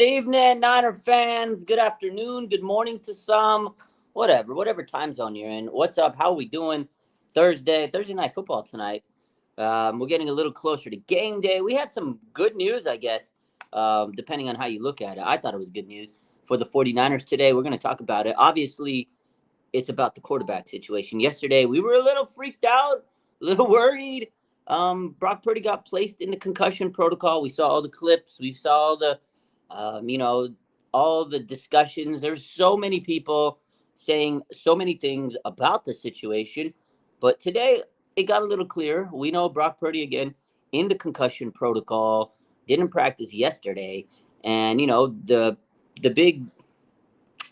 Good evening, Niner fans. Good afternoon. Good morning to some. Whatever time zone you're in. What's up? How are we doing? Thursday night football tonight. We're getting a little closer to game day. We had some good news, I guess, depending on how you look at it. I thought it was good news for the 49ers today. We're going to talk about it. Obviously, it's about the quarterback situation. Yesterday, we were a little freaked out, a little worried. Brock Purdy got placed in the concussion protocol. We saw all the clips. We saw all the you know, all the discussions. There's so many people saying so many things about the situation. But today it got a little clearer. We know Brock Purdy again in the concussion protocol, didn't practice yesterday. And, the big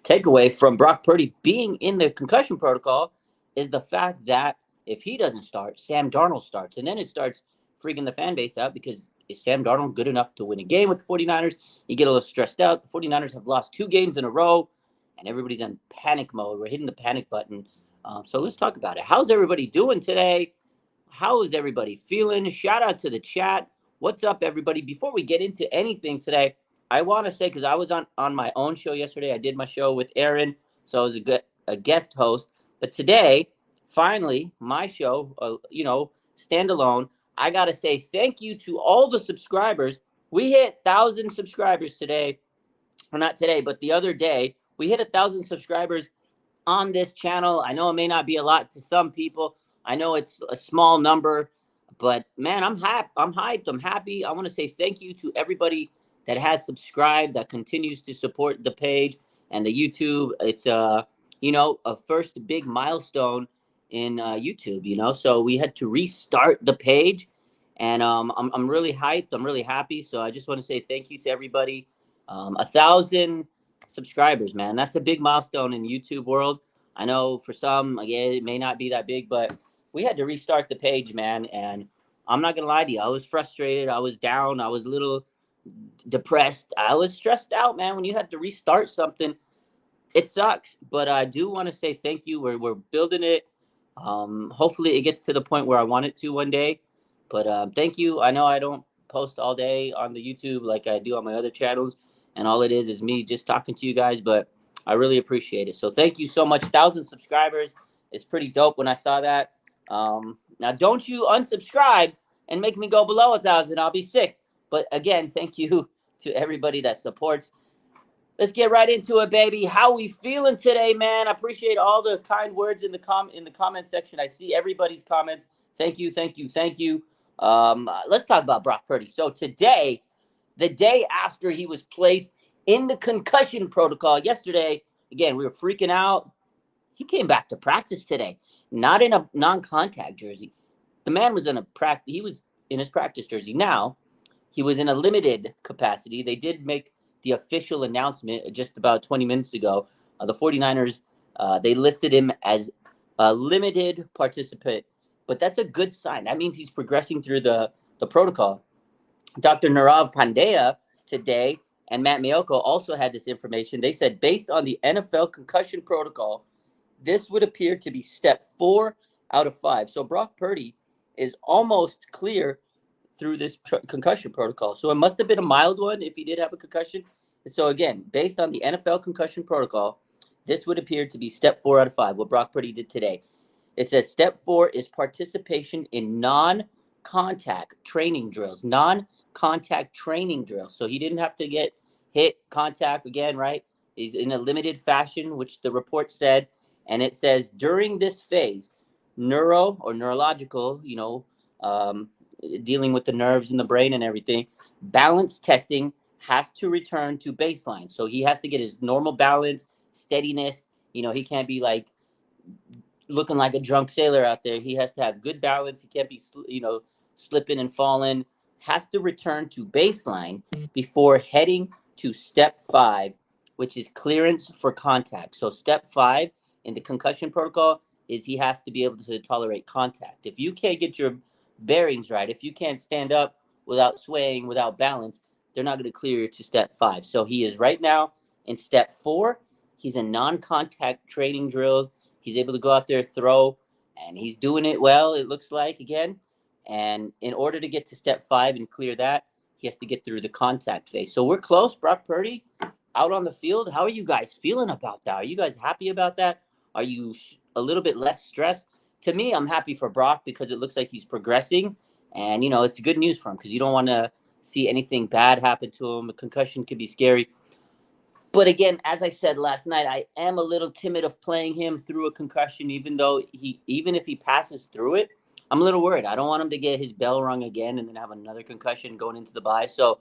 takeaway from Brock Purdy being in the concussion protocol is the fact that if he doesn't start, Sam Darnold starts. And then it starts freaking the fan base out because is Sam Darnold good enough to win a game with the 49ers? You get a little stressed out. The 49ers have lost 2 games in a row, and everybody's in panic mode. We're hitting the panic button. So let's talk about it. How's everybody doing today? How is everybody feeling? Shout out to the chat. What's up, everybody? Before we get into anything today, I want to say, because I was on my own show yesterday. I did my show with Aaron, so I was a guest host. But today, finally, my show, standalone, I got to say thank you to all the subscribers. We hit 1,000 subscribers today. Well, not today, but the other day. We hit 1,000 subscribers on this channel. I know it may not be a lot to some people. I know it's a small number, but man, I'm hyped. I'm happy. I want to say thank you to everybody that has subscribed, that continues to support the page and the YouTube. It's a first big milestone in YouTube. So we had to restart the page, and I'm really hyped. I'm really happy. So I just want to say thank you to everybody. 1,000 subscribers, man. That's a big milestone in YouTube world. I know for some, again, it may not be that big, but we had to restart the page, man. And I'm not gonna lie to you, I was frustrated. I was down. I was a little depressed. I was stressed out, man. When you have to restart something, it sucks. But I do want to say thank you. We're building it. Hopefully, it gets to the point where I want it to one day. But thank you. I know I don't post all day on the YouTube like I do on my other channels, and all it is me just talking to you guys. But I really appreciate it. So thank you so much. 1,000 subscribers is pretty dope. When I saw that, now don't you unsubscribe and make me go below 1,000. I'll be sick. But again, thank you to everybody that supports. Let's get right into it, baby. How we feeling today, man? I appreciate all the kind words in the comment section. I see everybody's comments. Thank you, thank you, thank you. Let's talk about Brock Purdy. So today, the day after he was placed in the concussion protocol, yesterday, again, we were freaking out. He came back to practice today, not in a non-contact jersey. The man was he was in his practice jersey. Now, he was in a limited capacity. They did make the official announcement just about 20 minutes ago. The 49ers, they listed him as a limited participant, but that's a good sign. That means he's progressing through the protocol. Dr. Nirav Pandya today and Matt Maiocco also had this information. They said based on the NFL concussion protocol, this would appear to be step 4 out of 5. So Brock Purdy is almost clear through this concussion protocol. So it must have been a mild one if he did have a concussion. And so again, based on the NFL concussion protocol, this would appear to be step 4 out of 5, what Brock Purdy did today. It says step 4 is participation in non-contact training drills. Non-contact training drills. So he didn't have to get hit contact again, right? He's in a limited fashion, which the report said. And it says during this phase, neurological, dealing with the nerves in the brain and everything, balance testing has to return to baseline. So he has to get his normal balance, steadiness. He can't be like looking like a drunk sailor out there. He has to have good balance. He can't be, slipping and falling. Has to return to baseline before heading to step 5, which is clearance for contact. So step 5 in the concussion protocol is he has to be able to tolerate contact. If you can't get your bearings right, if you can't stand up without swaying, without balance, they're not going to clear you to step 5. So he is right now in step 4. He's in non-contact training drills. He's able to go out there, throw, and he's doing it well, it looks like, again. And in order to get to step 5 and clear that, he has to get through the contact phase. So we're close. Brock Purdy out on the field. How are you guys feeling about that? Are you guys happy about that? Are you a little bit less stressed? To me, I'm happy for Brock because it looks like he's progressing. And, it's good news for him because you don't want to see anything bad happen to him. A concussion could be scary. But again, as I said last night, I am a little timid of playing him through a concussion, even if he passes through it, I'm a little worried. I don't want him to get his bell rung again and then have another concussion going into the bye. So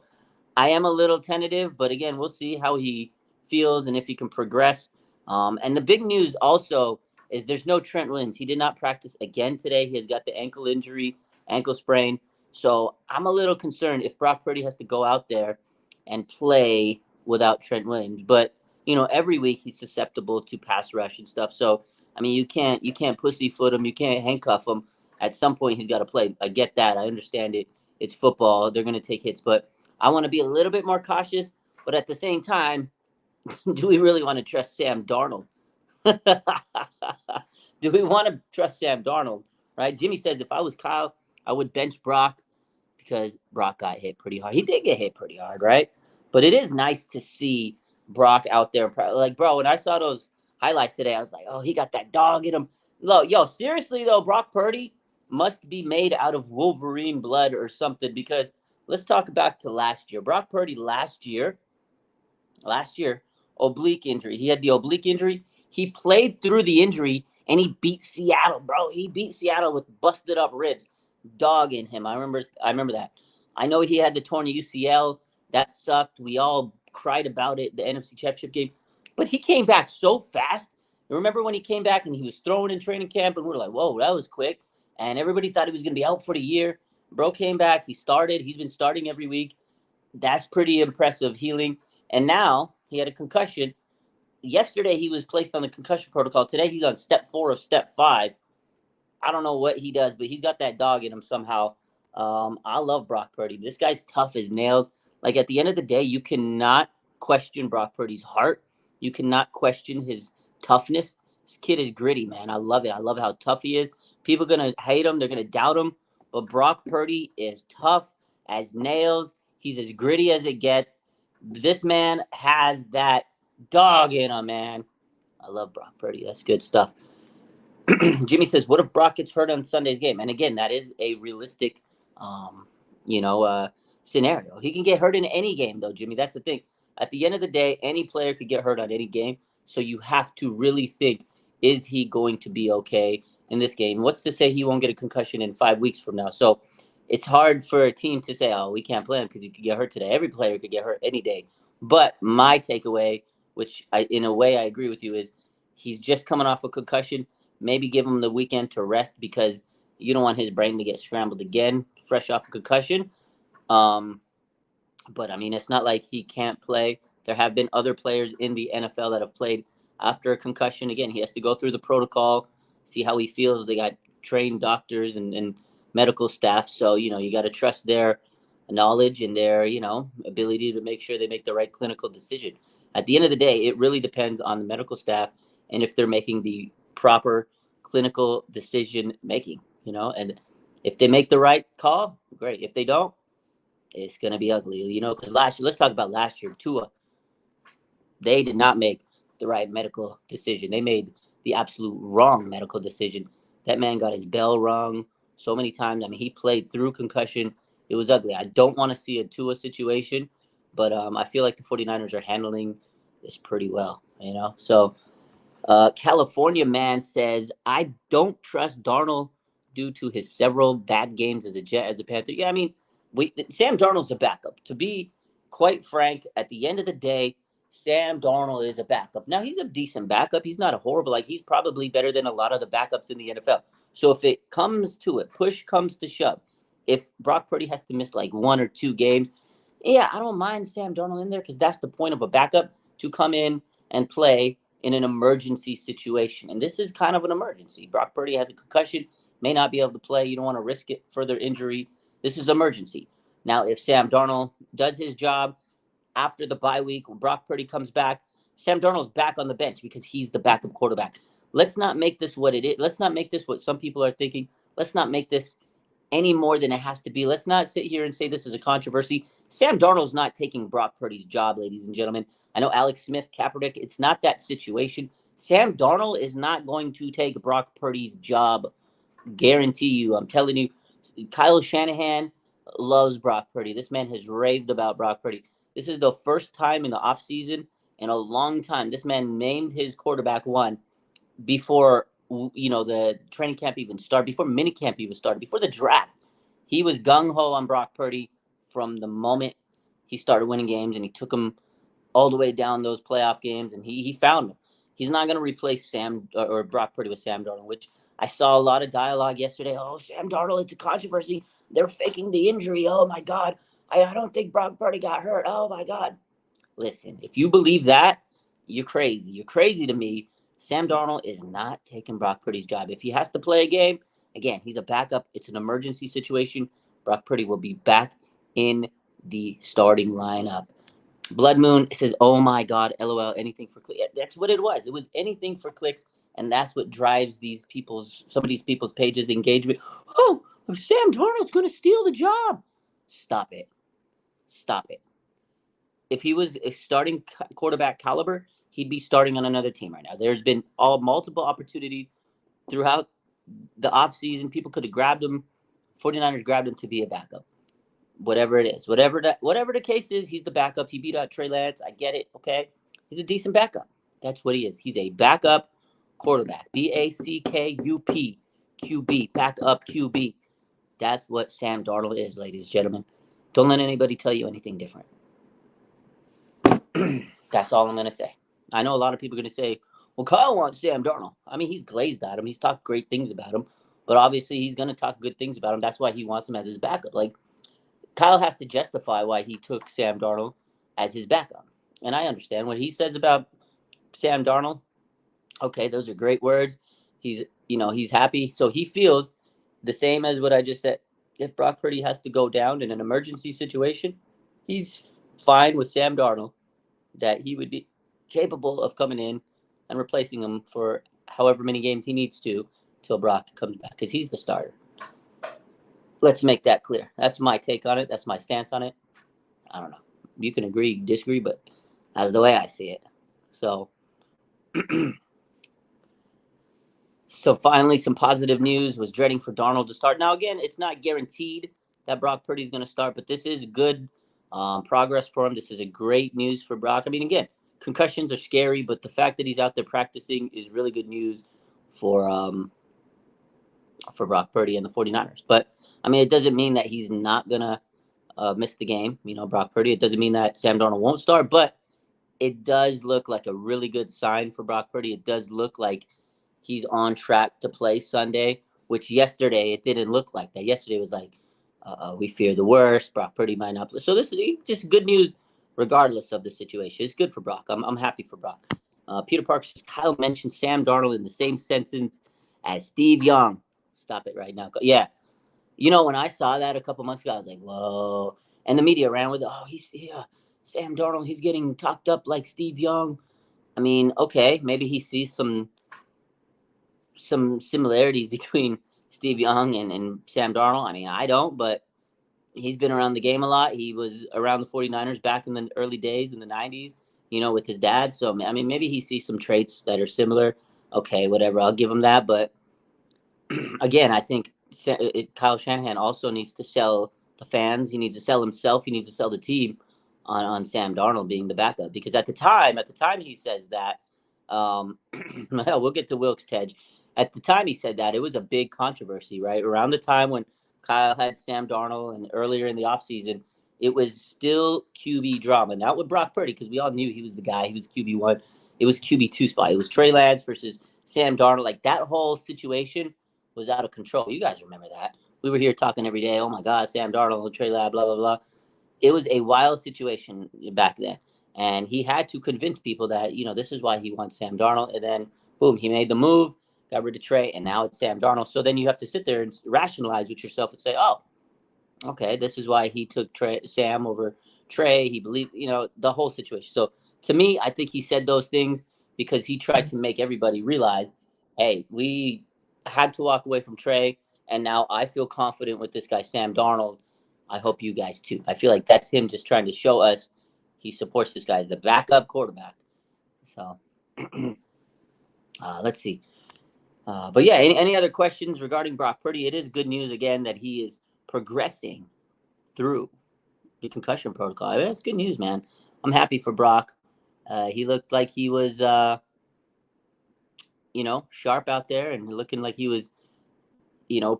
I am a little tentative, but again, we'll see how he feels and if he can progress. And the big news also is there's no Trent Williams. He did not practice again today. He has got the ankle sprain. So I'm a little concerned if Brock Purdy has to go out there and play without Trent Williams. But every week he's susceptible to pass rush and stuff. So I mean, you can't pussyfoot him. You can't handcuff him. At some point, he's got to play. I get that. I understand it. It's football. They're going to take hits, but I want to be a little bit more cautious. But at the same time, do we really want to trust Sam Darnold? Do we want to trust Sam Darnold? Right? Jimmy says if I was Kyle, I would bench Brock because Brock got hit pretty hard. He did get hit pretty hard, right? But it is nice to see Brock out there. Like, bro, when I saw those highlights today, I was like, oh, he got that dog in him. Look, yo, seriously, though, Brock Purdy must be made out of Wolverine blood or something because let's talk back to last year. Brock Purdy last year, oblique injury. He had the oblique injury. He played through the injury, and he beat Seattle, bro. He beat Seattle with busted up ribs. Dog in him. I remember that. I know he had the torn UCL. That sucked. We all cried about it, the NFC Championship game. But he came back so fast. Remember when he came back and he was throwing in training camp, and we were like, whoa, that was quick. And everybody thought he was going to be out for the year. Bro came back. He started. He's been starting every week. That's pretty impressive healing. And now he had a concussion. Yesterday, he was placed on the concussion protocol. Today, he's on step 4 of step 5. I don't know what he does, but he's got that dog in him somehow. I love Brock Purdy. This guy's tough as nails. Like, at the end of the day, you cannot question Brock Purdy's heart. You cannot question his toughness. This kid is gritty, man. I love it. I love how tough he is. People are going to hate him. They're going to doubt him. But Brock Purdy is tough as nails. He's as gritty as it gets. This man has that dog in him, man. I love Brock Purdy. That's good stuff. Jimmy says, what if Brock gets hurt on Sunday's game? And again, that is a realistic, scenario. He can get hurt in any game, though, Jimmy. That's the thing. At the end of the day, any player could get hurt on any game. So you have to really think, is he going to be okay in this game? What's to say he won't get a concussion in 5 weeks from now? So it's hard for a team to say, oh, we can't play him because he could get hurt today. Every player could get hurt any day. But my takeaway, which in a way I agree with you, is he's just coming off a concussion. Maybe give him the weekend to rest because you don't want his brain to get scrambled again, fresh off a concussion. But, I mean, it's not like he can't play. There have been other players in the NFL that have played after a concussion. Again, he has to go through the protocol, see how he feels. They got trained doctors and medical staff. So, you got to trust their knowledge and their, ability to make sure they make the right clinical decision. At the end of the day, it really depends on the medical staff and if they're making the proper clinical decision making, and if they make the right call, great. If they don't, it's going to be ugly, because last year, let's talk about last year, Tua, they did not make the right medical decision. They made the absolute wrong medical decision. That man got his bell rung so many times. I mean, he played through concussion. It was ugly. I don't want to see a Tua situation, but I feel like the 49ers are handling this pretty well, So California man says, I don't trust Darnold due to his several bad games as a Jet, as a Panther. Yeah, I mean, Sam Darnold's a backup. To be quite frank, at the end of the day, Sam Darnold is a backup. Now, he's a decent backup. He's not a horrible, he's probably better than a lot of the backups in the NFL. So if it comes to it, push comes to shove, if Brock Purdy has to miss 1 or 2 games, yeah, I don't mind Sam Darnold in there because that's the point of a backup, to come in and play in an emergency situation. And this is kind of an emergency. Brock Purdy has a concussion, may not be able to play. You don't want to risk it, further injury. This is emergency. Now, if Sam Darnold does his job after the bye week, when Brock Purdy comes back, Sam Darnold's back on the bench because he's the backup quarterback. Let's not make this what it is. Let's not make this what some people are thinking. Let's not make this any more than it has to be. Let's not sit here and say this is a controversy. Sam Darnold's not taking Brock Purdy's job, ladies and gentlemen. I know Alex Smith, Kaepernick, it's not that situation. Sam Darnold is not going to take Brock Purdy's job. Guarantee you. I'm telling you, Kyle Shanahan loves Brock Purdy. This man has raved about Brock Purdy. This is the first time in the offseason in a long time. This man named his quarterback one before the training camp even started, before minicamp even started, before the draft. He was gung ho on Brock Purdy from the moment he started winning games, and he took him all the way down those playoff games, and he found him. He's not going to replace Sam or Brock Purdy with Sam Darnold, which I saw a lot of dialogue yesterday. Oh, Sam Darnold, it's a controversy. They're faking the injury. Oh my God, I don't think Brock Purdy got hurt. Oh my God. Listen, if you believe that, you're crazy. You're crazy to me. Sam Darnold is not taking Brock Purdy's job. If he has to play a game, again, he's a backup. It's an emergency situation. Brock Purdy will be back in the starting lineup. Blood Moon says, "Oh my God, LOL, anything for clicks." That's what it was. It was anything for clicks, and that's what drives some of these people's pages engagement. Oh, Sam Darnold's going to steal the job. Stop it. Stop it. If he was a starting quarterback caliber, he'd be starting on another team right now. There's been multiple opportunities throughout the offseason. People could have grabbed him. 49ers grabbed him to be a backup. Whatever it is. Whatever the case is, he's the backup. He beat out Trey Lance. I get it, okay? He's a decent backup. That's what he is. He's a backup quarterback. BACKUP. QB. Backup QB. That's what Sam Darnold is, ladies and gentlemen. Don't let anybody tell you anything different. That's all I'm going to say. I know a lot of people are going to say, well, Kyle wants Sam Darnold. I mean, he's glazed at him. He's talked great things about him. But obviously, he's going to talk good things about him. That's why he wants him as his backup. Like, Kyle has to justify why he took Sam Darnold as his backup. And I understand what he says about Sam Darnold. Okay, those are great words. He's happy. So he feels the same as what I just said. If Brock Purdy has to go down in an emergency situation, he's fine with Sam Darnold, that he would be capable of coming in and replacing him for however many games he needs to till Brock comes back, because he's the starter. Let's make that clear. That's my take on it. That's my stance on it. I don't know. You can agree, disagree, but that's the way I see it. So, so finally, some positive news. Was dreading for Darnold to start. Now, again, it's not guaranteed that Brock Purdy is going to start, but this is good progress for him. This is a great news for Brock. I mean, again, concussions are scary, but the fact that he's out there practicing is really good news for Brock Purdy and the 49ers. But, I mean, it doesn't mean that he's not going to miss the game, Brock Purdy. It doesn't mean that Sam Darnold won't start, but it does look like a really good sign for Brock Purdy. It does look like he's on track to play Sunday, which yesterday it didn't look like that. Yesterday was like, we fear the worst. Brock Purdy might not play. So this is just good news regardless of the situation. It's good for Brock. I'm happy for Brock. Peter Parker says, Kyle mentioned Sam Darnold in the same sentence as Steve Young. Stop it right now. Yeah. When I saw that a couple months ago, I was like, whoa. And the media ran with, Sam Darnold, he's getting talked up like Steve Young. I mean, okay, maybe he sees some similarities between Steve Young and Sam Darnold. I mean, I don't, but he's been around the game a lot. He was around the 49ers back in the early days in the 90s, with his dad. So, I mean, maybe he sees some traits that are similar. Okay, whatever, I'll give him that. But again, I think Kyle Shanahan also needs to sell the fans. He needs to sell himself. He needs to sell the team on Sam Darnold being the backup. Because at the time he says that, we'll get to Wilkes, Tej. At the time he said that, it was a big controversy, right? Around the time when Kyle had Sam Darnold and earlier in the offseason, it was still QB drama. Not with Brock Purdy, because we all knew he was the guy. He was QB1. It was QB2 spot. It was Trey Lance versus Sam Darnold. Like, that whole situation was out of control. You guys remember that. We were here talking every day. Oh, my God, Sam Darnold, Trey Lance, blah, blah, blah. It was a wild situation back then. And he had to convince people that, this is why he wants Sam Darnold. And then, boom, he made the move, got rid of Trey, and now it's Sam Darnold. So then you have to sit there and rationalize with yourself and say, oh, okay, this is why he took Sam over Trey. He believed, the whole situation. So to me, I think he said those things because he tried to make everybody realize, hey, we had to walk away from Trey, And now I feel confident with this guy, Sam Darnold. I hope you guys too. I feel like that's him just trying to show us he supports this guy as the backup quarterback. So let's see. But yeah, any other questions regarding Brock Purdy? It is good news again that he is progressing through the concussion protocol. I mean, that's good news, man. I'm happy for Brock. He looked like he was, sharp out there and looking like he was,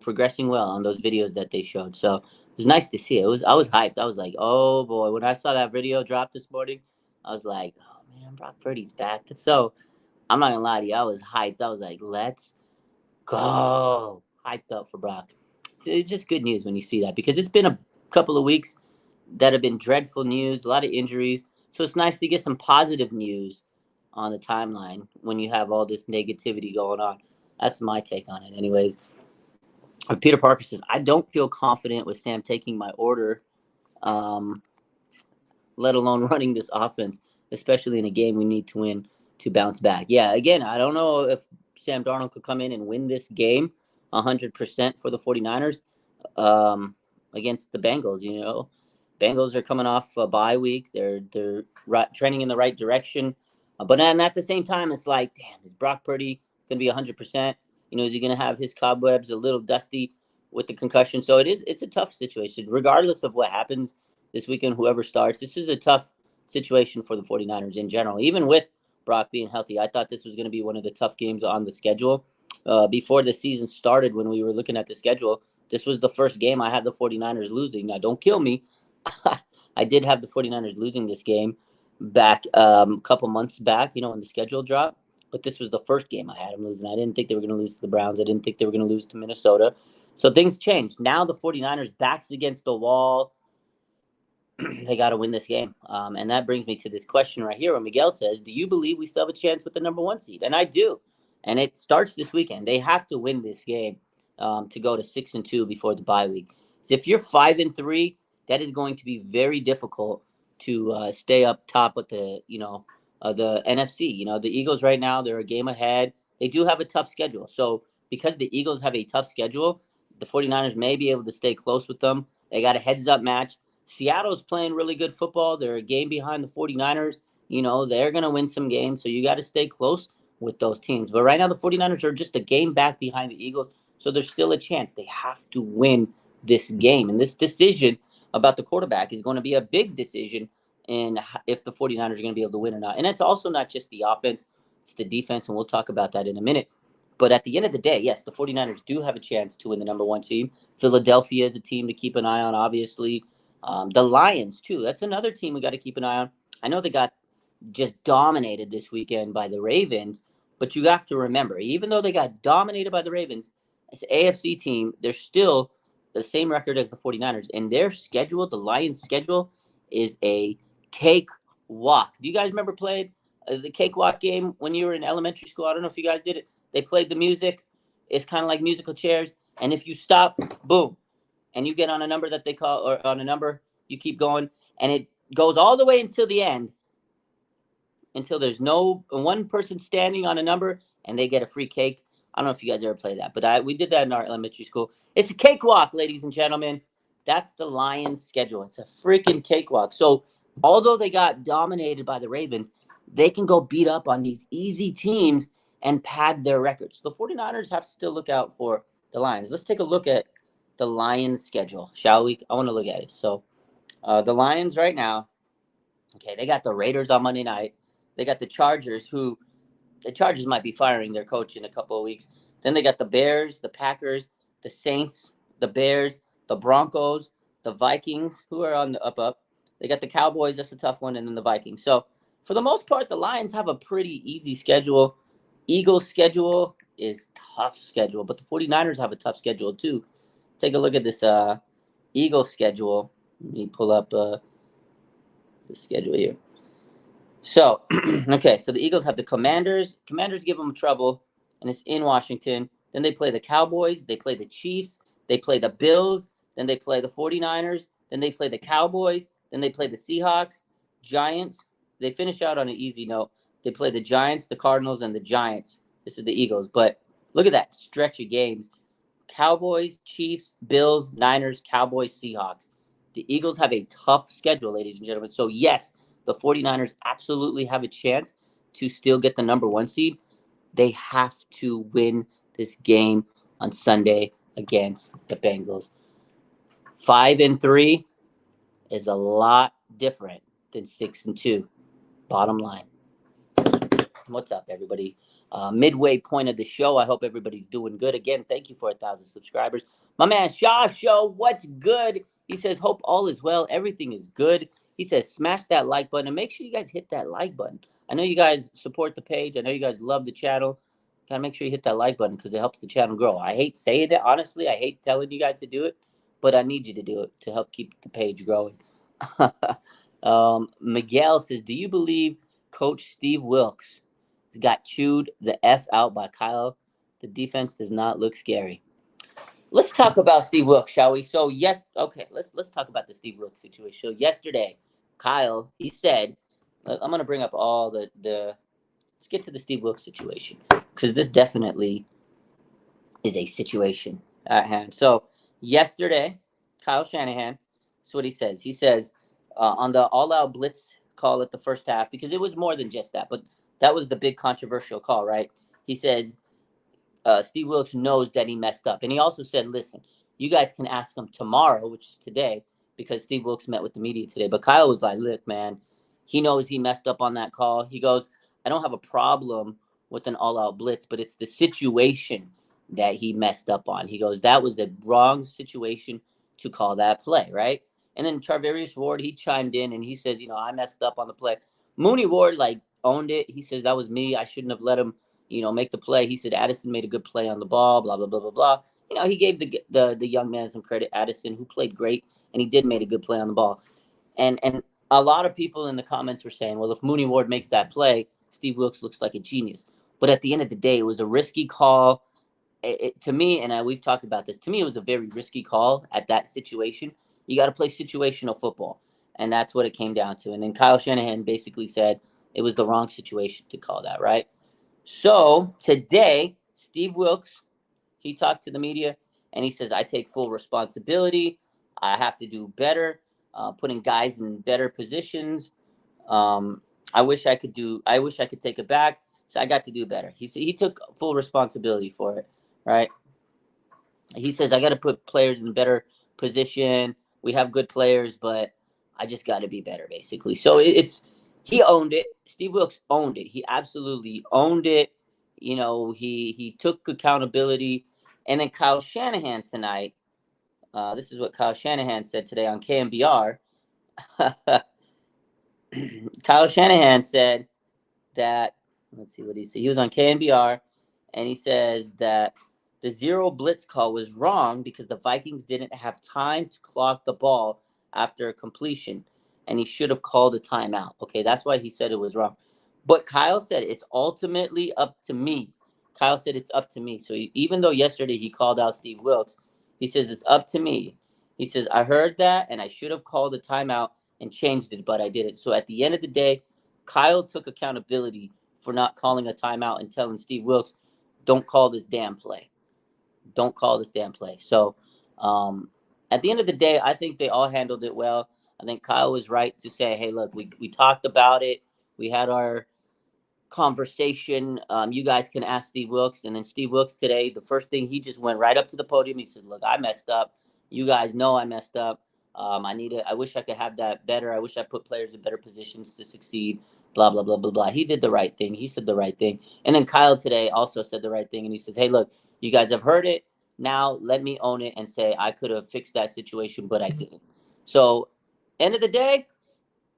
progressing well on those videos that they showed. So it was nice to see. I was hyped. I was like, oh boy, when I saw that video drop this morning, I was like, oh man, Brock Purdy's back. So I'm not gonna lie to you, I was hyped. I was like, let's go, hyped up for Brock. It's just good news when you see that because it's been a couple of weeks that have been dreadful news, a lot of injuries. So it's nice to get some positive news on the timeline when you have all this negativity going on. That's my take on it, anyways. Peter Parker says, I don't feel confident with Sam taking my order, let alone running this offense, especially in a game we need to win to bounce back. Yeah, again, I don't know if Sam Darnold could come in and win this game 100% for the 49ers against the Bengals. Bengals are coming off a bye week. They're trending in the right direction. But then at the same time, it's like, damn, is Brock Purdy going to be 100%? Is he going to have his cobwebs a little dusty with the concussion? So it's a tough situation. Regardless of what happens this weekend, whoever starts, this is a tough situation for the 49ers in general. Even with Brock being healthy, I thought this was going to be one of the tough games on the schedule. Before the season started, when we were looking at the schedule, this was the first game I had the 49ers losing. Now, don't kill me. I did have the 49ers losing this game back a couple months back, when the schedule dropped. But this was the first game I had them losing. I didn't think they were going to lose to the Browns. I didn't think they were going to lose to Minnesota. So things changed. Now the 49ers backs against the wall. They got to win this game. And that brings me to this question right here where Miguel says, do you believe we still have a chance with the number 1 seed? And I do. And it starts this weekend. They have to win this game to go to 6-2 before the bye week. So if you're 5-3, that is going to be very difficult to stay up top with the NFC. The Eagles right now, they're a game ahead. They do have a tough schedule. So because the Eagles have a tough schedule, the 49ers may be able to stay close with them. They got a heads-up match. Seattle's playing really good football. They're a game behind the 49ers. They're going to win some games, so you got to stay close with those teams. But right now, the 49ers are just a game back behind the Eagles, so there's still a chance. They have to win this game. And this decision about the quarterback is going to be a big decision in if the 49ers are going to be able to win or not. And it's also not just the offense, it's the defense, and we'll talk about that in a minute. But at the end of the day, yes, the 49ers do have a chance to win the number 1 team. Philadelphia is a team to keep an eye on, obviously. The Lions, too. That's another team we got to keep an eye on. I know they got just dominated this weekend by the Ravens, but you have to remember, even though they got dominated by the Ravens, as an AFC team, they're still the same record as the 49ers. And their schedule, the Lions' schedule, is a cakewalk. Do you guys remember playing the cakewalk game when you were in elementary school? I don't know if you guys did it. They played the music. It's kind of like musical chairs. And if you stop, boom. And you get on a number that they call, or on a number, you keep going. And it goes all the way until the end, until there's no one person standing on a number, and they get a free cake. I don't know if you guys ever played that, but we did that in our elementary school. It's a cakewalk, ladies and gentlemen. That's the Lions' schedule. It's a freaking cakewalk. So although they got dominated by the Ravens, they can go beat up on these easy teams and pad their records. The 49ers have to still look out for the Lions. Let's take a look at the Lions' schedule, shall we? I want to look at it. So the Lions right now, okay, they got the Raiders on Monday night. They got the Chargers, who the Chargers might be firing their coach in a couple of weeks. Then they got the Bears, the Packers, the Saints, the Bears, the Broncos, the Vikings, who are on the up. They got the Cowboys, that's a tough one, and then the Vikings. So for the most part, the Lions have a pretty easy schedule. Eagles' schedule is tough schedule, but the 49ers have a tough schedule too. Take a look at this Eagles schedule. Let me pull up the schedule here. So, okay, so the Eagles have the Commanders. Commanders give them trouble, and it's in Washington. Then they play the Cowboys. They play the Chiefs. They play the Bills. Then they play the 49ers. Then they play the Cowboys. Then they play the Seahawks, Giants. They finish out on an easy note. They play the Giants, the Cardinals, and the Giants. This is the Eagles. But look at that stretch of games. Cowboys, Chiefs, Bills, Niners, Cowboys, Seahawks. The Eagles have a tough schedule, ladies and gentlemen. So, yes, the 49ers absolutely have a chance to still get the number 1 seed. They have to win this game on Sunday against the Bengals. 5-3 is a lot different than 6-2. Bottom line. What's up, everybody? Midway point of the show. I hope everybody's doing good. Again, thank you for 1,000 subscribers. My man Shaw Show, what's good? He says, hope all is well. Everything is good. He says, smash that like button and make sure you guys hit that like button. I know you guys support the page. I know you guys love the channel. Gotta make sure you hit that like button because it helps the channel grow. I hate saying it, honestly. I hate telling you guys to do it, but I need you to do it to help keep the page growing. Miguel says, do you believe Coach Steve Wilks got chewed the F out by Kyle? The defense does not look scary. Let's talk about Steve Wilks, shall we? So let's talk about the Steve Wilks situation. So yesterday, Kyle, he said, I'm gonna bring up all the let's get to the Steve Wilks situation. Because this definitely is a situation at hand. So yesterday, Kyle Shanahan, that's what he says. He says on the all-out blitz call at the first half, because it was more than just that, but that was the big controversial call, right? He says Steve Wilks knows that he messed up. And he also said, listen, you guys can ask him tomorrow, which is today, because Steve Wilks met with the media today. But Kyle was like, look, man, he knows he messed up on that call. He goes, I don't have a problem with an all-out blitz, but it's the situation that he messed up on. He goes, that was the wrong situation to call that play, right? And then Charvarius Ward, he chimed in and he says, I messed up on the play. Mooney Ward, owned it. He says, that was me. I shouldn't have let him, make the play. He said Addison made a good play on the ball, blah, blah, blah, blah, blah. He gave the young man some credit, Addison, who played great, and he did make a good play on the ball. And a lot of people in the comments were saying, well, if Mooney Ward makes that play, Steve Wilks looks like a genius. But at the end of the day, it was a risky call. To me, and we've talked about this, to me, it was a very risky call at that situation. You got to play situational football, and that's what it came down to. And then Kyle Shanahan basically said it was the wrong situation to call that, right? So today, Steve Wilks, he talked to the media, and he says, I take full responsibility. I have to do better, putting guys in better positions. I wish I could take it back. So I got to do better. He took full responsibility for it, right? He says, I got to put players in better position. We have good players, but I just got to be better, basically. So he owned it. Steve Wilks owned it. He absolutely owned it. He took accountability. And then Kyle Shanahan tonight, this is what Kyle Shanahan said today on KMBR. Kyle Shanahan said that, let's see what he said. He was on KMBR, and he says that the zero blitz call was wrong because the Vikings didn't have time to clock the ball after completion, and he should have called a timeout. Okay, that's why he said it was wrong. But Kyle said it's ultimately up to me. Kyle said it's up to me. So even though yesterday he called out Steve Wilks, he says it's up to me. He says, I heard that, and I should have called a timeout and changed it, but I didn't. So at the end of the day, Kyle took accountability for not calling a timeout and telling Steve Wilks, don't call this damn play. Don't call this damn play. So at the end of the day, I think they all handled it well. I think Kyle was right to say, hey, look, we talked about it. We had our conversation. You guys can ask Steve Wilks. And then Steve Wilks today, the first thing, he just went right up to the podium. He said, look, I messed up. You guys know I messed up. I wish I could have that better. I wish I put players in better positions to succeed. Blah, blah, blah, blah, blah. He did the right thing. He said the right thing. And then Kyle today also said the right thing. And he says, hey, look, you guys have heard it. Now let me own it and say I could have fixed that situation, but I didn't. So end of the day,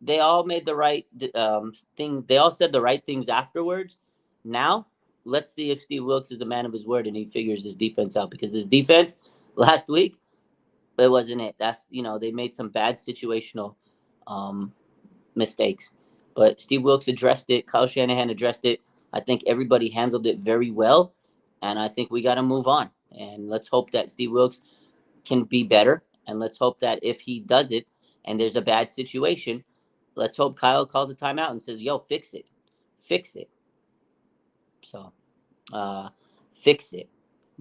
they all made the right thing. They all said the right things afterwards. Now let's see if Steve Wilks is a man of his word and he figures his defense out, because this defense last week, it wasn't it. That's, they made some bad situational mistakes. But Steve Wilks addressed it. Kyle Shanahan addressed it. I think everybody handled it very well. And I think we got to move on. And let's hope that Steve Wilks can be better. And let's hope that if he does it and there's a bad situation, let's hope Kyle calls a timeout and says, yo, fix it. Fix it. So, fix it.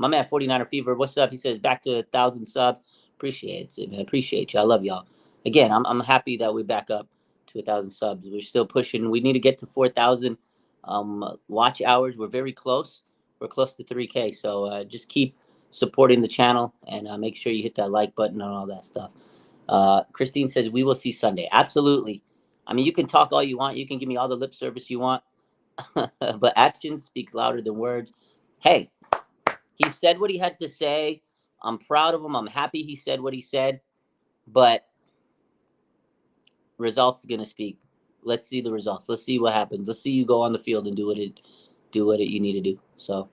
My man 49er Fever, what's up? He says back to 1,000 subs. Appreciate it, man. Appreciate you. I love y'all. Again, I'm happy that we're back up to 1,000 subs. We're still pushing. We need to get to 4,000 watch hours. We're very close. We're close to 3K. So just keep supporting the channel and make sure you hit that like button and all that stuff. Christine says we will see Sunday. Absolutely. I mean, you can talk all you want. You can give me all the lip service you want, but actions speak louder than words. Hey, he said what he had to say. I'm proud of him. I'm happy he said what he said, but results are gonna speak. Let's see the results. Let's see what happens. Let's see you go on the field and do what you need to do. So,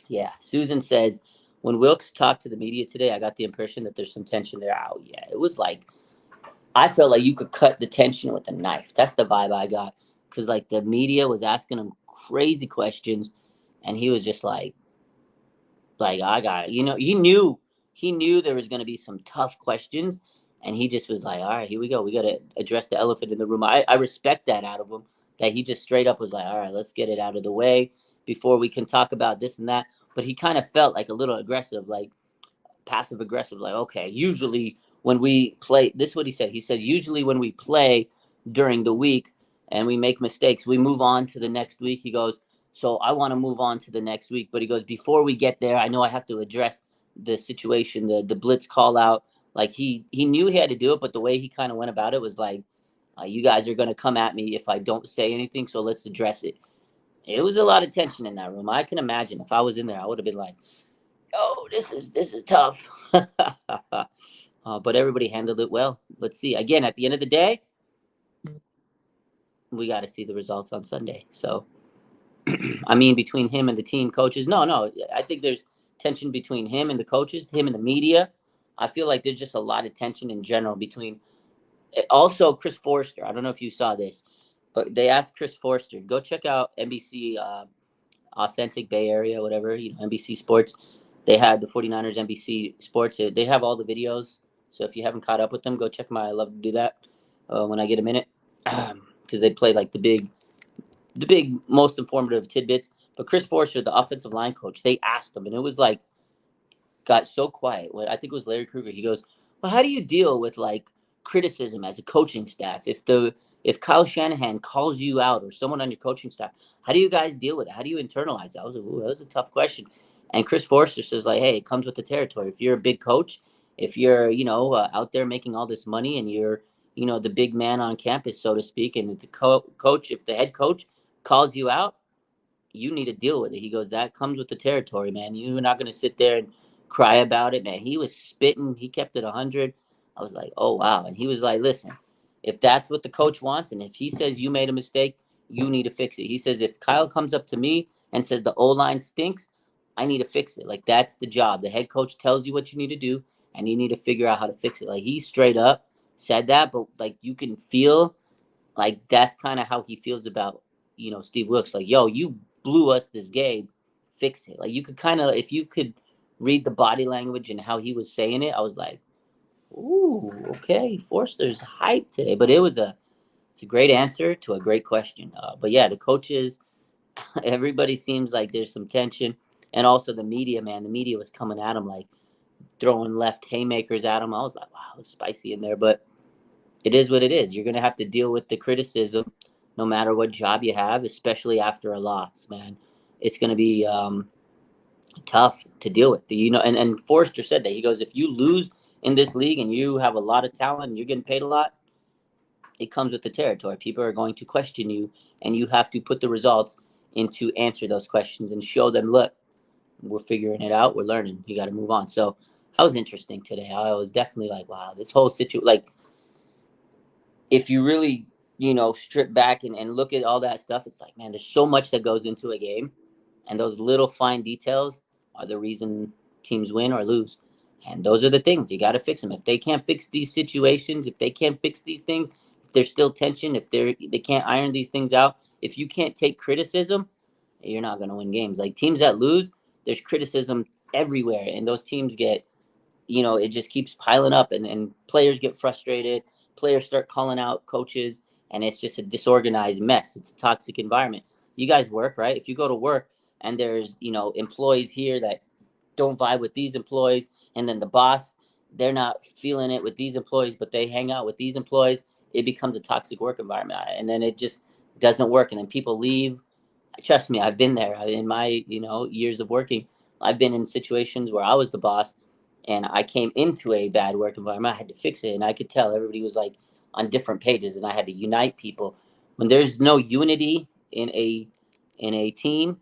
yeah. Susan says when Wilkes talked to the media today, I got the impression that there's some tension there. Oh yeah, it was like I felt like you could cut the tension with a knife. That's the vibe I got because like the media was asking him crazy questions, and he was just like I got it. He knew there was going to be some tough questions, and he just was like, all right, here we go. We got to address the elephant in the room. I respect that out of him, that he just straight up was like, all right, let's get it out of the way before we can talk about this and that. But he kind of felt like a little aggressive, like passive aggressive, like, okay, usually when we play, this is what he said. He said, usually when we play during the week and we make mistakes, we move on to the next week. He goes, so I want to move on to the next week. But he goes, before we get there, I know I have to address the situation, the blitz call out. Like he knew he had to do it, but the way he kind of went about it was like, you guys are going to come at me if I don't say anything, so let's address it. It was a lot of tension in that room. I can imagine if I was in there, I would have been like, oh, this is tough. But everybody handled it well. Let's see. Again, at the end of the day, we got to see the results on Sunday. So, I mean, between him and the team coaches, no, I think there's tension between him and the coaches, him and the media. I feel like there's just a lot of tension in general between. Also, Chris Forster. I don't know if you saw this, but they asked Chris Forster, go check out NBC Authentic Bay Area, whatever, NBC Sports. They had the 49ers NBC Sports. They have all the videos. So if you haven't caught up with them, go check them out. I love to do that when I get a minute because they play like the big, most informative tidbits. But Chris Forster, the offensive line coach, they asked him, and it was like, got so quiet. When I think it was Larry Krueger, he goes, "Well, how do you deal with like criticism as a coaching staff? If Kyle Shanahan calls you out or someone on your coaching staff, how do you guys deal with it? How do you internalize it?" I was like, "Ooh, that was a tough question." And Chris Forster says, "Like, hey, it comes with the territory. If you're a big coach, if you're out there making all this money and you're the big man on campus, so to speak, and the coach, if the head coach calls you out, you need to deal with it." He goes, that comes with the territory, man. You're not going to sit there and cry about it, man. He was spitting. He kept it 100. I was like, oh, wow. And he was like, listen, if that's what the coach wants, and if he says you made a mistake, you need to fix it. He says, if Kyle comes up to me and says the O-line stinks, I need to fix it. Like, that's the job. The head coach tells you what you need to do, and you need to figure out how to fix it. Like, he straight up said that, but, like, you can feel like that's kind of how he feels about, Steve Wilkes. Like, yo, you blew us this game, fix it. Like, you could kind of, if you could read the body language and how he was saying it, I was like, ooh, okay, Forster's hype today. But it's a great answer to a great question. But yeah, the coaches, everybody seems like there's some tension. And also the media, man, the media was coming at him like throwing left haymakers at him. I was like, wow, it was spicy in there. But it is what it is. You're going to have to deal with the criticism no matter what job you have, especially after a loss, man. It's going to be tough to deal with. And Forrester said that. He goes, if you lose in this league and you have a lot of talent and you're getting paid a lot, it comes with the territory. People are going to question you, and you have to put the results in to answer those questions and show them, look, we're figuring it out. We're learning. You got to move on. So that was interesting today. I was definitely like, wow, this whole situation, like, if you really, strip back and look at all that stuff, it's like, man, there's so much that goes into a game. And those little fine details are the reason teams win or lose. And those are the things. You got to fix them. If they can't fix these situations, if they can't fix these things, if there's still tension, if they can't iron these things out, if you can't take criticism, you're not going to win games. Like teams that lose, there's criticism everywhere. And those teams get, it just keeps piling up and players get frustrated. Players start calling out coaches, and it's just a disorganized mess. It's a toxic environment. You guys work, right? If you go to work, and there's employees here that don't vibe with these employees, and then the boss, they're not feeling it with these employees, but they hang out with these employees. It becomes a toxic work environment, and then it just doesn't work, and then people leave. Trust me, I've been there in my years of working. I've been in situations where I was the boss, and I came into a bad work environment. I had to fix it, and I could tell everybody was like on different pages, and I had to unite people. When there's no unity in a team,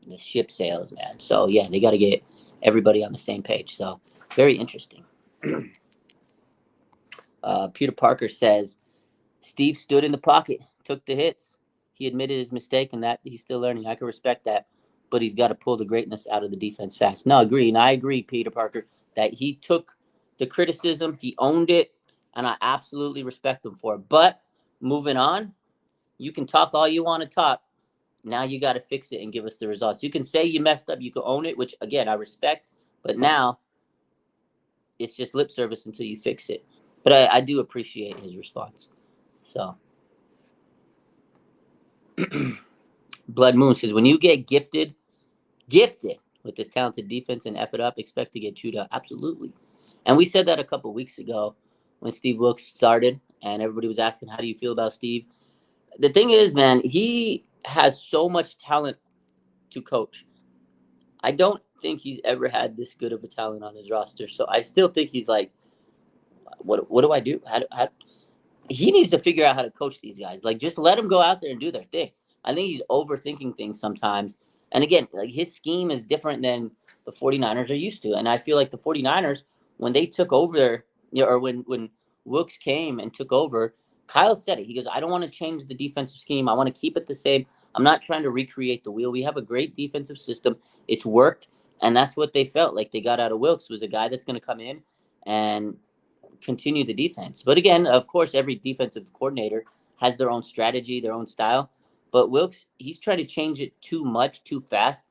the ship sails, man. So yeah, they got to get everybody on the same page. So very interesting. Peter Parker says Steve stood in the pocket, took the hits. He admitted his mistake and that he's still learning. I can respect that, but he's got to pull the greatness out of the defense fast. No, agree, and I agree, Peter Parker, that he took the criticism, he owned it, and I absolutely respect him for it. But moving on, you can talk all you want to talk. Now you got to fix it and give us the results. You can say you messed up, you can own it, which again I respect, but now it's just lip service until you fix it. But I do appreciate his response. So, Blood Moon says, when you get gifted with this talented defense and F it up, expect to get chewed up. Absolutely. And we said that a couple weeks ago when Steve Wilkes started, and everybody was asking, how do you feel about Steve? The thing is, man, he has so much talent to coach. I don't think he's ever had this good of a talent on his roster. So I still think he's like, what do I do? How he needs to figure out how to coach these guys. Like, just let them go out there and do their thing. I think he's overthinking things sometimes. And again, like his scheme is different than the 49ers are used to. And I feel like the 49ers, when they took over, or when Wilkes came and took over, Kyle said it. He goes, I don't want to change the defensive scheme. I want to keep it the same. I'm not trying to recreate the wheel. We have a great defensive system. It's worked. And that's what they felt like they got out of Wilkes, was a guy that's going to come in and continue the defense. But again, of course, every defensive coordinator has their own strategy, their own style. But Wilkes, he's trying to change it too much, too fast.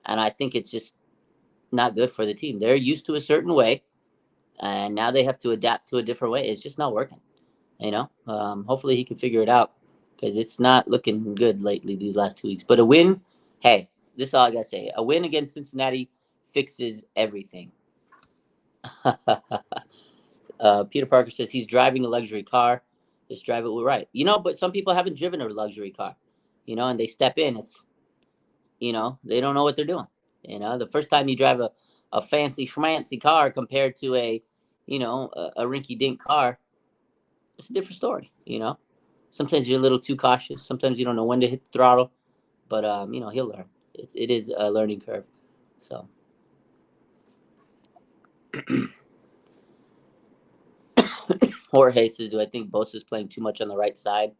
And I think it's just not good for the team. They're used to a certain way, and now they have to adapt to a different way. It's just not working. Hopefully he can figure it out, because it's not looking good lately these last 2 weeks. But a win, hey, this is all I got to say. A win against Cincinnati fixes everything. Peter Parker says he's driving a luxury car. Just drive it right. But some people haven't driven a luxury car, and they step in. It's, they don't know what they're doing. The first time you drive a fancy schmancy car compared to a rinky dink car, it's a different story. Sometimes you're a little too cautious. Sometimes you don't know when to hit the throttle, but he'll learn. It is a learning curve. So. Jorge says, do I think Bosa's playing too much on the right side?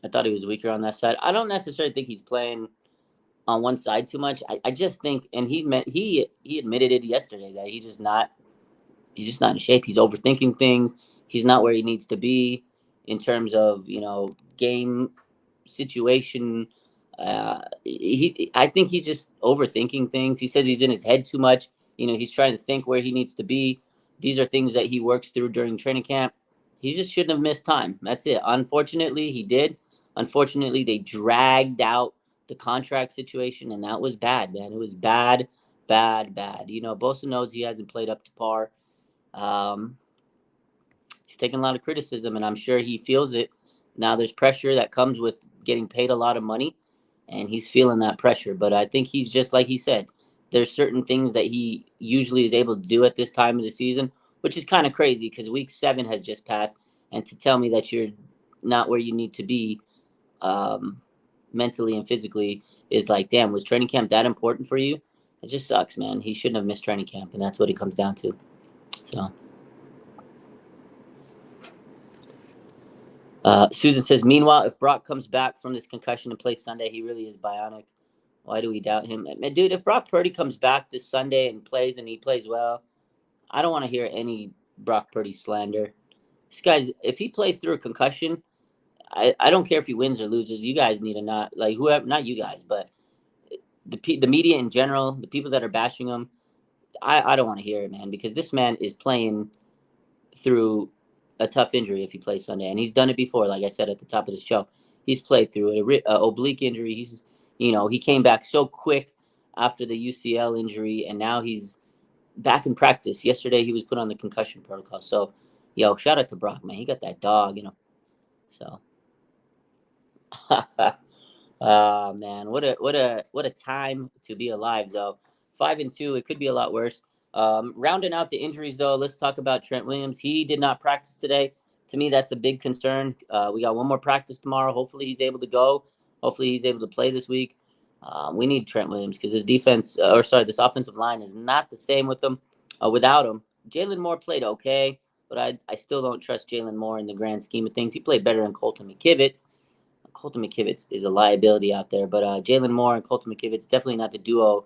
I thought he was weaker on that side. I don't necessarily think he's playing on one side too much. I just think, and he admitted it yesterday, that he's just not in shape. He's overthinking things. He's not where he needs to be in terms of game situation. I think he's just overthinking things. He says he's in his head too much. He's trying to think where he needs to be. These are things that he works through during training camp. He just shouldn't have missed time. That's it. Unfortunately, he did. Unfortunately, they dragged out the contract situation, and that was bad, man. It was bad, bad, bad. Bosa knows he hasn't played up to par. He's taking a lot of criticism, and I'm sure he feels it. Now there's pressure that comes with getting paid a lot of money, and he's feeling that pressure. But I think he's just like he said, there's certain things that he usually is able to do at this time of the season, which is kind of crazy because week 7 has just passed, and to tell me that you're not where you need to be mentally and physically is like, damn, was training camp that important for you? It just sucks, man. He shouldn't have missed training camp, and that's what it comes down to. So. Susan says, meanwhile, if Brock comes back from this concussion and plays Sunday, he really is bionic. Why do we doubt him? Dude, if Brock Purdy comes back this Sunday and he plays well, I don't want to hear any Brock Purdy slander. This guy's, if he plays through a concussion, I don't care if he wins or loses. You guys need to not you guys, but the media in general, the people that are bashing him, I don't want to hear it, man, because this man is playing through a tough injury if he plays Sunday, and he's done it before. Like I said at the top of the show, he's played through an oblique injury. he came back so quick after the UCL injury, and now he's back in practice. Yesterday, he was put on the concussion protocol. So, shout out to Brock, man. He got that dog. So, man, what a time to be alive, though. 5-2, it could be a lot worse. Rounding out the injuries, though, let's talk about Trent Williams. He did not practice today. To me, that's a big concern. We got one more practice tomorrow. Hopefully, he's able to go. Hopefully, he's able to play this week. We need Trent Williams because his this offensive line is not the same without him. Jalen Moore played okay, but I still don't trust Jalen Moore in the grand scheme of things. He played better than Colton McKivitz. Colton McKivitz is a liability out there, but Jalen Moore and Colton McKivitz definitely not the duo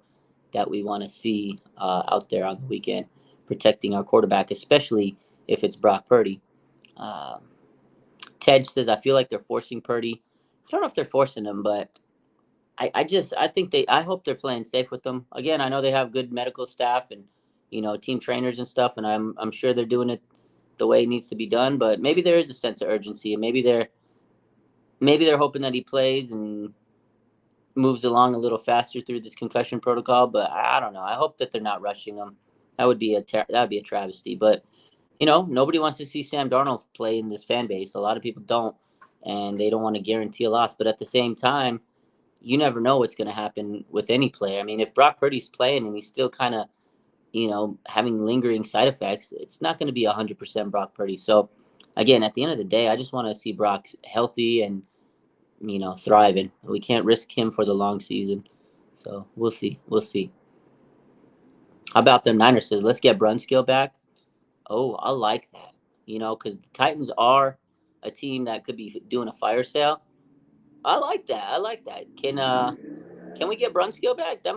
that we want to see out there on the weekend, protecting our quarterback, especially if it's Brock Purdy. Uh, Ted says, I feel like they're forcing Purdy. I don't know if they're forcing him, but I hope they're playing safe with them. Again, I know they have good medical staff and team trainers and stuff, and I'm sure they're doing it the way it needs to be done. But maybe there is a sense of urgency, and maybe they're hoping that he plays and moves along a little faster through this concussion protocol. But I don't know. I hope that they're not rushing him. That would be a travesty. But nobody wants to see Sam Darnold play in this fan base. A lot of people don't, and they don't want to guarantee a loss. But at the same time, you never know what's going to happen with any player. I mean, if Brock Purdy's playing and he's still kind of, having lingering side effects, it's not going to be 100% Brock Purdy. So, again, at the end of the day, I just want to see Brock healthy and, thriving. We can't risk him for the long season. So, we'll see. We'll see. How about them Niners says, let's get Brunskill back? Oh, I like that. Because the Titans are a team that could be doing a fire sale. I like that. I like that. Can we get Brunskill back? I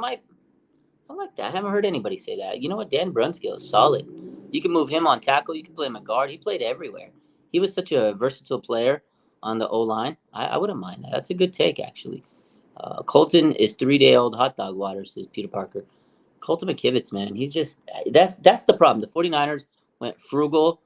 like that. I haven't heard anybody say that. You know what? Dan Brunskill is solid. You can move him on tackle. You can play him at guard. He played everywhere. He was such a versatile player on the O line. I wouldn't mind that. That's a good take, actually. Colton is 3-day-old hot dog water, says Peter Parker. Colton McKivitz, man, he's just that's the problem. The 49ers went frugal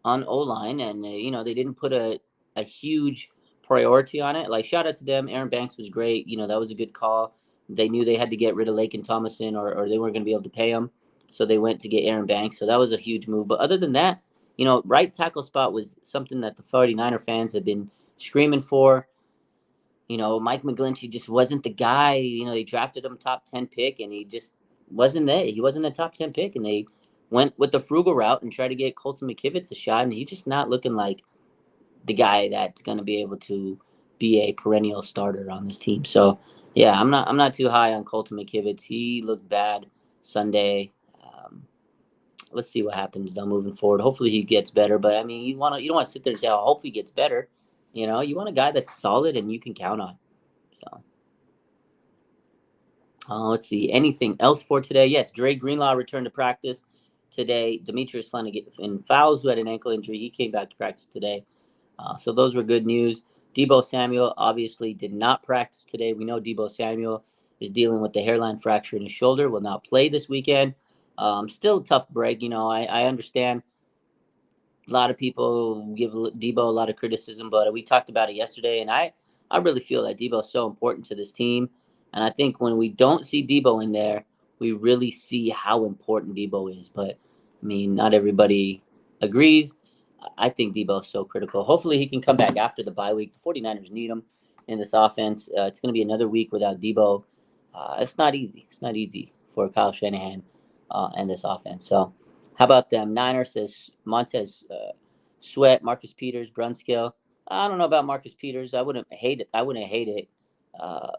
on O line, and they didn't put a huge priority on it. Like, shout out to them. Aaron Banks was great. That was a good call. They knew they had to get rid of Laken Tomlinson, or they weren't going to be able to pay him, so they went to get Aaron Banks. So that was a huge move. But other than that, right tackle spot was something that the 49er fans have been screaming for. Mike McGlinchey just wasn't the guy. They drafted him top 10 pick, and he just wasn't there. He wasn't a top 10 pick, and they went with the frugal route and tried to get Colton McKivitz a shot, and he's just not looking like the guy that's going to be able to be a perennial starter on this team. So, yeah, I'm not too high on Colton McKivitz. He looked bad Sunday. Let's see what happens though moving forward. Hopefully he gets better, but I mean, you don't want to sit there and say, "Oh, hopefully he gets better." You want a guy that's solid and you can count on. So, let's see. Anything else for today? Yes, Dre Greenlaw returned to practice today. Demetrius Fowles, who had an ankle injury, he came back to practice today. So those were good news. Deebo Samuel obviously did not practice today. We know Deebo Samuel is dealing with the hairline fracture in his shoulder, will not play this weekend. Still a tough break. I understand a lot of people give Deebo a lot of criticism, but we talked about it yesterday, and I really feel that Deebo is so important to this team. And I think when we don't see Deebo in there, we really see how important Deebo is. But, I mean, not everybody agrees. I think Deebo is so critical. Hopefully he can come back after the bye week. The 49ers need him in this offense. It's going to be another week without Deebo. It's not easy. It's not easy for Kyle Shanahan and this offense. So, how about them? Niners says Montez Sweat, Marcus Peters, Brunskill. I don't know about Marcus Peters. I wouldn't hate it.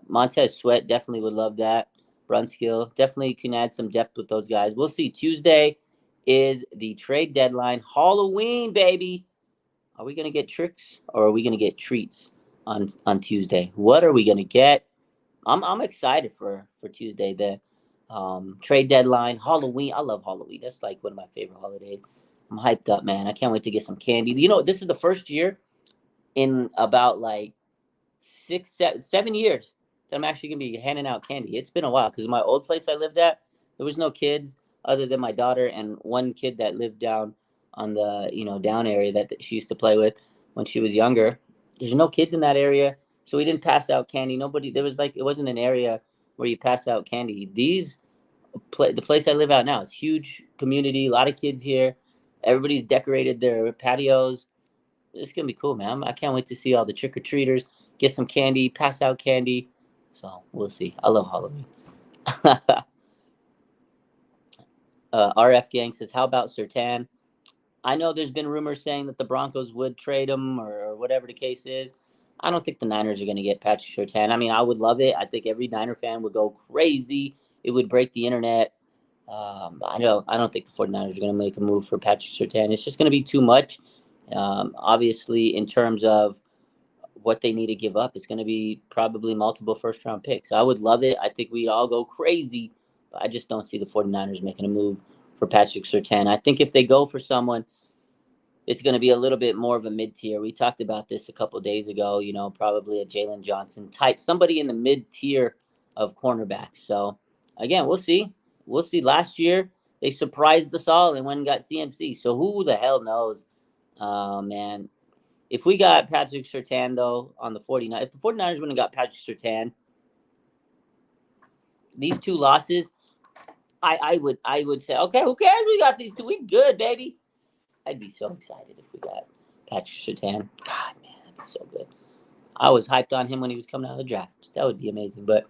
Montez Sweat definitely would love that. Brunskill definitely can add some depth with those guys. We'll see. Tuesday is the trade deadline. Halloween, baby. Are we gonna get tricks or are we gonna get treats on Tuesday? What are we gonna get? I'm excited for Tuesday. The trade deadline, Halloween. I love Halloween. That's like one of my favorite holidays. I'm hyped up, man. I can't wait to get some candy. This is the first year in about like 7 years that I'm actually gonna be handing out candy. It's been a while because my old place I lived at, there was no kids other than my daughter and one kid that lived down on the down area that she used to play with when she was younger. There's no kids in that area, So we didn't pass out candy. Nobody. There was it wasn't an area where you pass out candy. The place I live out now, it's huge community, a lot of kids here. Everybody's decorated their patios. It's gonna be cool, man. I can't wait to see all the trick or treaters, get some candy, pass out candy. So we'll see. I love Halloween. RF Gang says, "How about Sertan?" I know there's been rumors saying that the Broncos would trade him or whatever the case is. I don't think the Niners are going to get Patrick Surtain. I mean, I would love it. I think every Niner fan would go crazy. It would break the internet. I don't think the 49ers are going to make a move for Patrick Surtain. It's just going to be too much. Obviously, in terms of what they need to give up, it's going to be probably multiple first-round picks. I would love it. I think we'd all go crazy. But I just don't see the 49ers making a move for Patrick Surtain. I think if they go for someone, it's going to be a little bit more of a mid-tier. We talked about this a couple of days ago, probably a Jalen Johnson type, somebody in the mid-tier of cornerbacks. So, again, we'll see. We'll see. Last year, they surprised us all and went and got CMC. So, who the hell knows, man. If we got Patrick Surtain, though, on the 49ers, if the 49ers wouldn't have got Patrick Surtain, these two losses, I would say, okay, who cares? We got these two. We good, baby. I'd be so excited if we got Patrick Surtain. God, man, that'd be so good. I was hyped on him when he was coming out of the draft. That would be amazing. But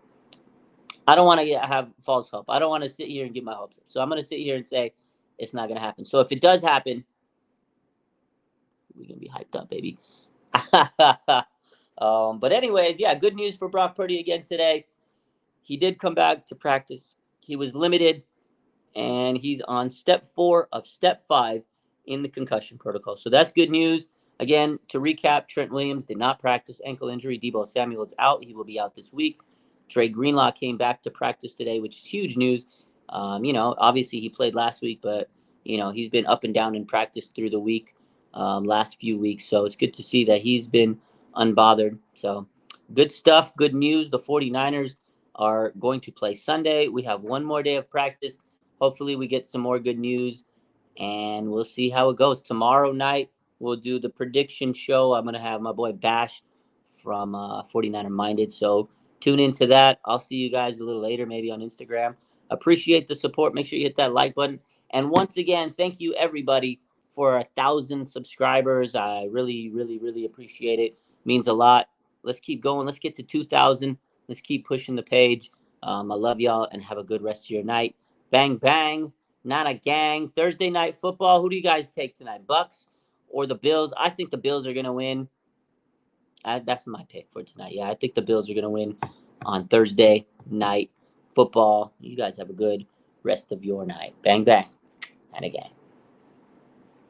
I don't want to have false hope. I don't want to sit here and get my hopes up. So I'm going to sit here and say it's not going to happen. So if it does happen, we're going to be hyped up, baby. But anyways, yeah, good news for Brock Purdy again today. He did come back to practice. He was limited, and he's on step 4 of step 5 in the concussion protocol. So that's good news. Again, to recap, Trent Williams did not practice, ankle injury. Deebo Samuel is out. He will be out this week. Dre Greenlaw came back to practice today, which is huge news. Obviously he played last week, but, he's been up and down in practice through the week, last few weeks. So it's good to see that he's been unbothered. So good stuff, good news. The 49ers are going to play Sunday. We have one more day of practice. Hopefully we get some more good news, and we'll see how it goes. Tomorrow night, we'll do the prediction show. I'm going to have my boy Bash from 49er Minded. So tune into that. I'll see you guys a little later, maybe on Instagram. Appreciate the support. Make sure you hit that like button. And once again, thank you, everybody, for 1,000 subscribers. I really, really, really appreciate it. Means a lot. Let's keep going. Let's get to 2,000. Let's keep pushing the page. I love y'all, and have a good rest of your night. Bang, bang. Not a gang. Thursday night football. Who do you guys take tonight? Bucks or the Bills? I think the Bills are going to win. That's my pick for tonight. Yeah, I think the Bills are going to win on Thursday night football. You guys have a good rest of your night. Bang, bang. And a gang.